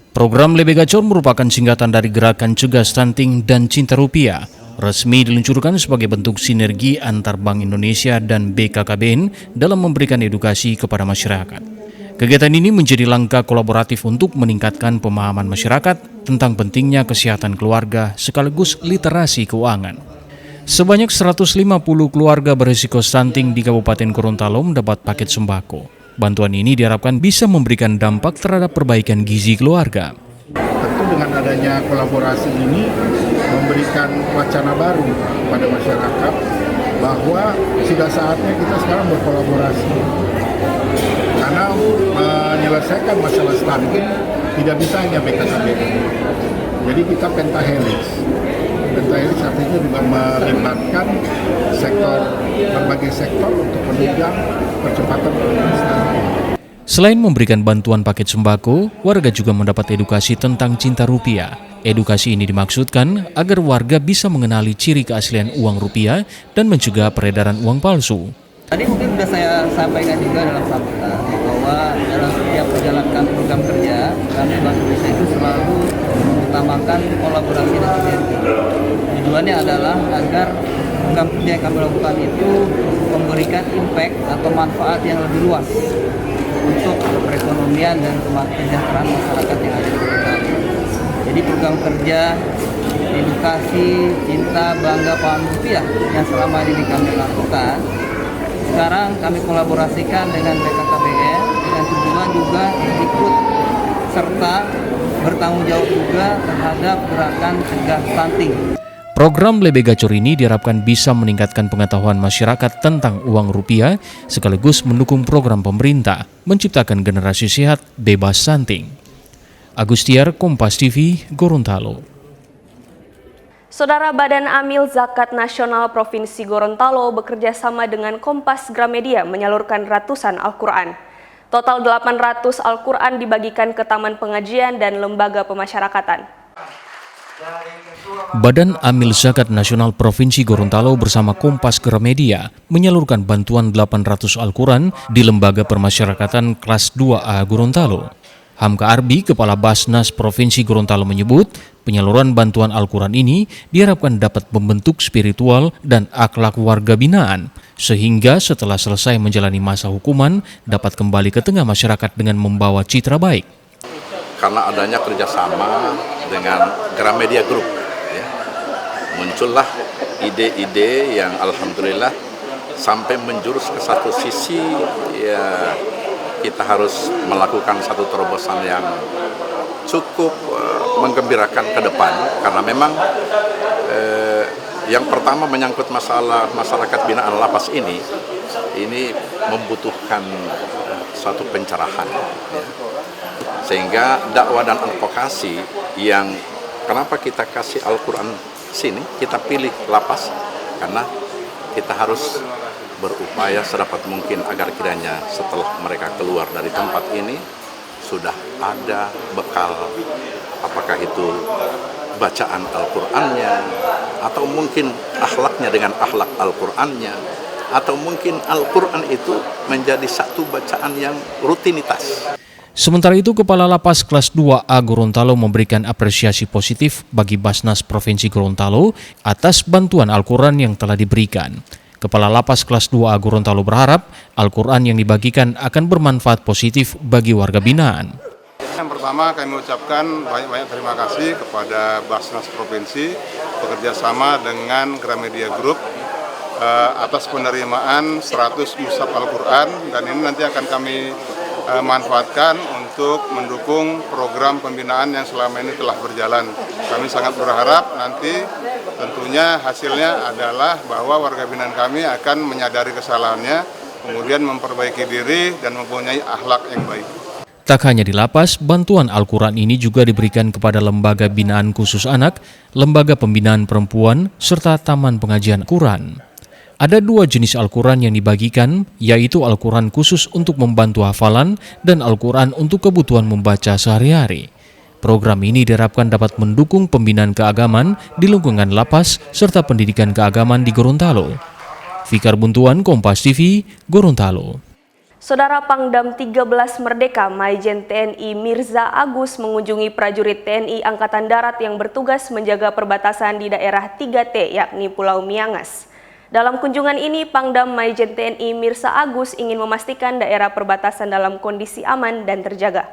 Speaker 2: Program Lebe Gacor merupakan singkatan dari Gerakan Cegah Stunting dan Cinta Rupiah, resmi diluncurkan sebagai bentuk sinergi antar Bank Indonesia dan BKKBN dalam memberikan edukasi kepada masyarakat. Kegiatan ini menjadi langkah kolaboratif untuk meningkatkan pemahaman masyarakat tentang pentingnya kesehatan keluarga sekaligus literasi keuangan. Sebanyak 150 keluarga berisiko stunting di Kabupaten Gorontalo mendapat paket sembako. Bantuan ini diharapkan bisa memberikan dampak terhadap perbaikan gizi keluarga.
Speaker 4: Tentu dengan adanya kolaborasi ini memberikan wacana baru pada masyarakat bahwa sudah saatnya kita sekarang berkolaborasi. Karena menyelesaikan masalah stunting tidak bisa hanya BKKBN. Jadi kita pentahelix. Pentahelix artinya juga melibatkan berbagai sektor untuk menunjang percepatan penurunan stunting.
Speaker 2: Selain memberikan bantuan paket sembako, warga juga mendapat edukasi tentang cinta rupiah. Edukasi ini dimaksudkan agar warga bisa mengenali ciri keaslian uang rupiah dan mencegah peredaran uang palsu.
Speaker 10: Tadi mungkin sudah saya sampaikan juga dalam sambutan bahwa dalam setiap menjalankan program kerja, kami Bank Indonesia itu selalu mengutamakan kolaborasi dan sinergi. Tujuannya adalah agar program kerja yang kami lakukan itu memberikan impact atau manfaat yang lebih luas untuk perekonomian dan kesejahteraan masyarakat yang ada di Gorontalo. Jadi program kerja edukasi cinta bangga paham rupiah yang selama ini kami lakukan, sekarang kami kolaborasikan dengan BKKBN dengan tujuan juga ikut serta bertanggung jawab juga terhadap gerakan cegah stunting.
Speaker 2: Program Lebe Gacor ini diharapkan bisa meningkatkan pengetahuan masyarakat tentang uang rupiah sekaligus mendukung program pemerintah menciptakan generasi sehat bebas stunting. Agustiar, Kompas TV, Gorontalo.
Speaker 1: Saudara, Badan Amil Zakat Nasional Provinsi Gorontalo bekerja sama dengan Kompas Gramedia menyalurkan ratusan Al-Quran. Total 800 Al-Quran dibagikan ke Taman Pengajian dan Lembaga Pemasyarakatan.
Speaker 2: Badan Amil Zakat Nasional Provinsi Gorontalo bersama Kompas Gramedia menyalurkan bantuan 800 Al-Quran di Lembaga Pemasyarakatan kelas 2A Gorontalo. Hamka Arbi, Kepala Basnas Provinsi Gorontalo menyebut, penyaluran bantuan Al-Quran ini diharapkan dapat membentuk spiritual dan akhlak warga binaan, sehingga setelah selesai menjalani masa hukuman dapat kembali ke tengah masyarakat dengan membawa citra baik.
Speaker 3: Karena adanya kerjasama dengan Gramedia Group, ya, muncullah ide-ide yang alhamdulillah sampai menjurus ke satu sisi, ya kita harus melakukan satu terobosan yang cukup menggembirakan ke depan, karena memang yang pertama menyangkut masalah masyarakat binaan lapas ini membutuhkan suatu pencerahan, ya. Sehingga dakwah dan advokasi yang kenapa kita kasih Al-Quran sini, kita pilih lapas, karena kita harus berupaya sedapat mungkin agar kiranya setelah mereka keluar dari tempat ini sudah ada bekal, apakah itu bacaan Al-Qur'annya, atau mungkin akhlaknya dengan akhlak Al-Qur'annya, atau mungkin Al-Qur'an itu menjadi satu bacaan yang rutinitas.
Speaker 2: Sementara itu, Kepala Lapas Kelas 2A Gorontalo memberikan apresiasi positif bagi Basnas Provinsi Gorontalo atas bantuan Al-Quran yang telah diberikan. Kepala Lapas Kelas 2A Gorontalo berharap Al-Quran yang dibagikan akan bermanfaat positif bagi warga binaan.
Speaker 7: Yang pertama kami ucapkan banyak-banyak terima kasih kepada Basnas Provinsi bekerjasama dengan Gramedia Group atas penerimaan 100 mushaf Al-Quran, dan ini nanti akan kami manfaatkan untuk mendukung program pembinaan yang selama ini telah berjalan. Kami sangat berharap nanti tentunya hasilnya adalah bahwa warga binaan kami akan menyadari kesalahannya, kemudian memperbaiki diri dan mempunyai akhlak yang baik.
Speaker 2: Tak hanya di lapas, bantuan Al-Quran ini juga diberikan kepada Lembaga Binaan Khusus Anak, Lembaga Pembinaan Perempuan, serta Taman Pengajian Quran. Ada 2 jenis Al-Quran yang dibagikan, yaitu Al-Quran khusus untuk membantu hafalan dan Al-Quran untuk kebutuhan membaca sehari-hari. Program ini diharapkan dapat mendukung pembinaan keagamaan di lingkungan lapas serta pendidikan keagamaan di Gorontalo. Fikar Buntuan, Kompas TV, Gorontalo.
Speaker 1: Saudara Pangdam 13 Merdeka Maijen TNI Mirza Agus mengunjungi prajurit TNI Angkatan Darat yang bertugas menjaga perbatasan di daerah 3T yakni Pulau Miangas. Dalam kunjungan ini, Pangdam Maijen TNI Mirza Agus ingin memastikan daerah perbatasan dalam kondisi aman dan terjaga.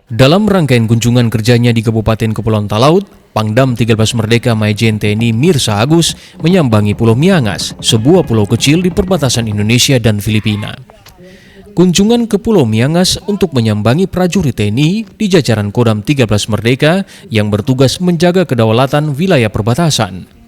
Speaker 2: Dalam rangkaian kunjungan kerjanya di Kabupaten Kepulauan Talaut, Pangdam 13 Merdeka Maijen TNI Mirza Agus menyambangi Pulau Miangas, sebuah pulau kecil di perbatasan Indonesia dan Filipina. Kunjungan ke Pulau Miangas untuk menyambangi prajurit TNI di jajaran Kodam 13 Merdeka yang bertugas menjaga kedaulatan wilayah perbatasan.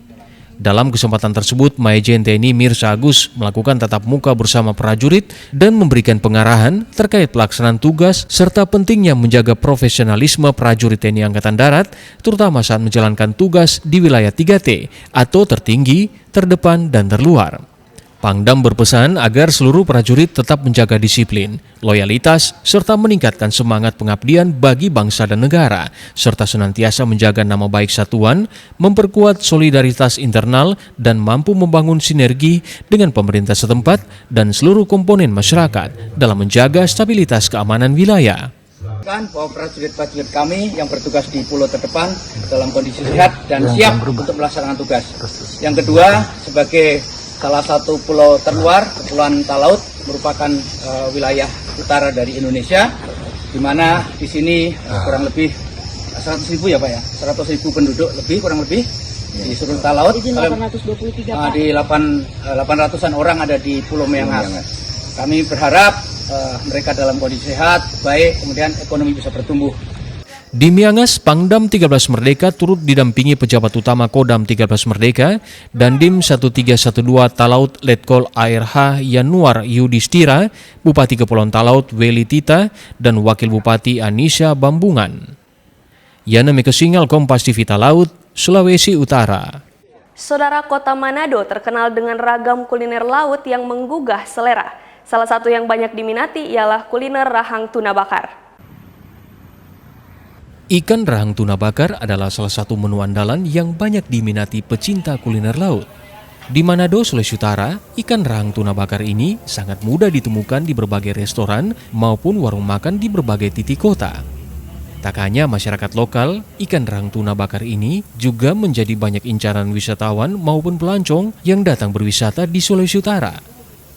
Speaker 2: Dalam kesempatan tersebut, Maijen TNI Mirza Agus melakukan tatap muka bersama prajurit dan memberikan pengarahan terkait pelaksanaan tugas serta pentingnya menjaga profesionalisme prajurit TNI Angkatan Darat, terutama saat menjalankan tugas di wilayah 3T atau tertinggi, terdepan, dan terluar. Pangdam berpesan agar seluruh prajurit tetap menjaga disiplin, loyalitas, serta meningkatkan semangat pengabdian bagi bangsa dan negara, serta senantiasa menjaga nama baik satuan, memperkuat solidaritas internal, dan mampu membangun sinergi dengan pemerintah setempat dan seluruh komponen masyarakat dalam menjaga stabilitas keamanan wilayah.
Speaker 12: Bahwa prajurit-prajurit kami yang bertugas di pulau terdepan dalam kondisi sehat dan siap untuk melaksanakan tugas. Yang kedua, sebagai salah satu pulau terluar, Kepulauan Talaut merupakan wilayah utara dari Indonesia, di mana di sini kurang lebih 100.000 ya Pak ya, 100.000 penduduk lebih kurang lebih di seluruh Talaut. Di 823 Pak. Di 800-an orang ada di Pulau Miangas. Kami berharap mereka dalam kondisi sehat, baik, kemudian ekonomi bisa bertumbuh.
Speaker 2: Di Miangas, Pangdam 13 Merdeka turut didampingi pejabat utama Kodam 13 Merdeka, Dandim 1312 Talaut Letkol ARH Yanuar Yudhistira, Bupati Kepulauan Talaut Weli Tita, dan Wakil Bupati Anisha Bambungan. Yana Mekesingal, Kompas TV Talaut, Sulawesi Utara.
Speaker 1: Saudara, Kota Manado terkenal dengan ragam kuliner laut yang menggugah selera. Salah satu yang banyak diminati ialah kuliner rahang tuna bakar.
Speaker 2: Ikan rahang tuna bakar adalah salah satu menu andalan yang banyak diminati pecinta kuliner laut. Di Manado, Sulawesi Utara, ikan rahang tuna bakar ini sangat mudah ditemukan di berbagai restoran maupun warung makan di berbagai titik kota. Tak hanya masyarakat lokal, ikan rahang tuna bakar ini juga menjadi banyak incaran wisatawan maupun pelancong yang datang berwisata di Sulawesi Utara.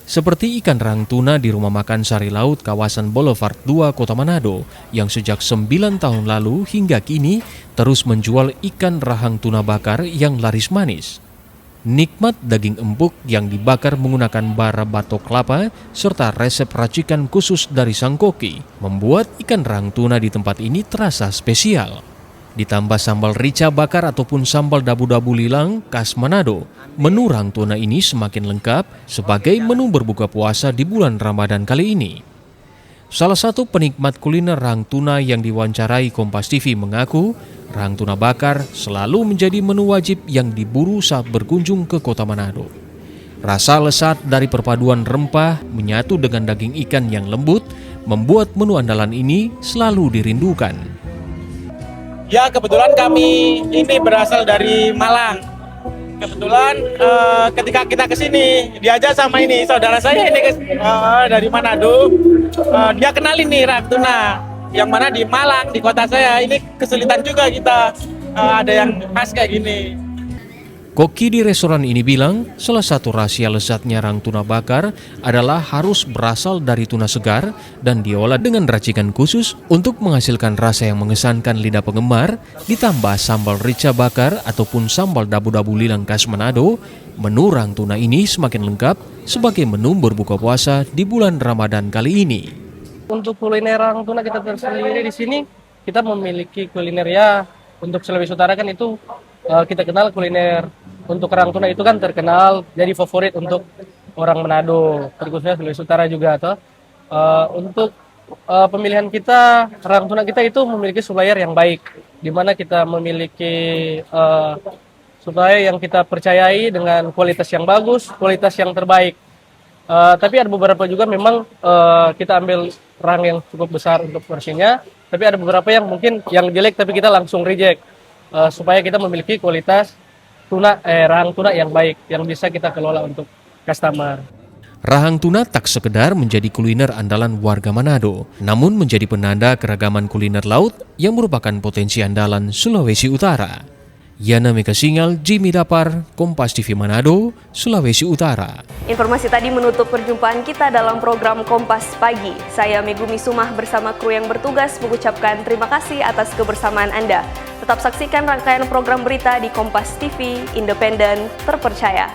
Speaker 2: Seperti ikan rahang tuna di rumah makan Sari Laut kawasan Boulevard 2 Kota Manado yang sejak 9 tahun lalu hingga kini terus menjual ikan rahang tuna bakar yang laris manis. Nikmat daging empuk yang dibakar menggunakan bara batok kelapa serta resep racikan khusus dari sang koki membuat ikan rahang tuna di tempat ini terasa spesial. Ditambah sambal rica bakar ataupun sambal dabu-dabu lilang khas Manado, menu rahang tuna ini semakin lengkap sebagai menu berbuka puasa di bulan Ramadan kali ini. Salah satu penikmat kuliner rahang tuna yang diwawancarai Kompas TV mengaku rahang tuna bakar selalu menjadi menu wajib yang diburu saat berkunjung ke kota Manado. Rasa lezat dari perpaduan rempah menyatu dengan daging ikan yang lembut membuat menu andalan ini selalu dirindukan.
Speaker 11: Ya, kebetulan kami ini berasal dari Malang. Kebetulan ketika kita kesini diajak sama ini saudara saya ini dari Manado, dia kenalin nih rahang tuna. Yang mana di Malang, di kota saya, ini kesulitan juga kita ada yang khas kayak gini.
Speaker 2: Koki di restoran ini bilang, salah satu rahasia lezatnya rahang tuna bakar adalah harus berasal dari tuna segar dan diolah dengan racikan khusus untuk menghasilkan rasa yang mengesankan lidah penggemar, ditambah sambal rica bakar ataupun sambal dabu-dabu lilang khas Manado. Menu rahang tuna ini semakin lengkap sebagai menu berbuka puasa di bulan Ramadan kali ini.
Speaker 13: Untuk kuliner rahang tuna kita tersendiri di sini, kita memiliki kuliner ya. Untuk Sulawesi Utara kan itu kita kenal kuliner untuk rahang tuna itu kan terkenal jadi favorit untuk orang Manado, terkhususnya Sulawesi Utara juga toh. Untuk pemilihan kita rahang tuna kita itu memiliki supplier yang baik, di mana kita memiliki supplier yang kita percayai dengan kualitas yang bagus, kualitas yang terbaik. Tapi ada beberapa juga memang kita ambil rahang yang cukup besar untuk porsinya, tapi ada beberapa yang mungkin yang jelek tapi kita langsung reject supaya kita memiliki kualitas rahang tuna yang baik yang bisa kita kelola untuk customer.
Speaker 2: Rahang tuna tak sekedar menjadi kuliner andalan warga Manado, namun menjadi penanda keragaman kuliner laut yang merupakan potensi andalan Sulawesi Utara. Yana Mika Singal, Jimmy Dapar, Kompas TV Manado, Sulawesi Utara.
Speaker 1: Informasi tadi menutup perjumpaan kita dalam program Kompas Pagi. Saya Megumi Sumah bersama kru yang bertugas mengucapkan terima kasih atas kebersamaan Anda. Tetap saksikan rangkaian program berita di Kompas TV, independen, terpercaya.